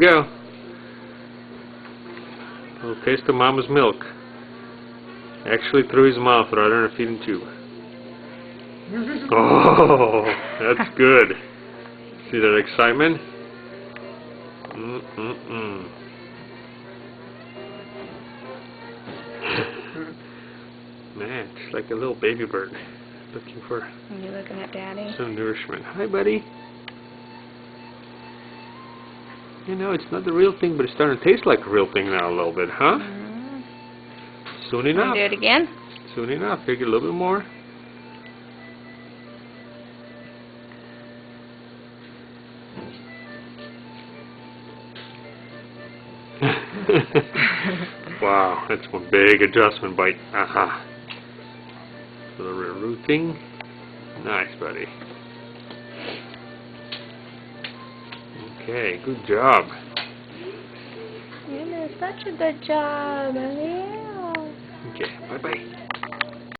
go. A little taste of Mama's milk. Actually through his mouth rather than a feeding tube. Oh, that's good. See that excitement? Man, it's like a little baby bird looking for Are you looking at Daddy? some nourishment. Hi, buddy. You know, it's not the real thing, but it's starting to taste like a real thing now a little bit, huh? Soon enough. Want to do it again? Soon enough. Here, get a little bit more. Wow, that's one big adjustment bite. Aha. A little bit of rooting. Nice, buddy. Okay, good job. You did such a good job, Emil. Okay, bye-bye.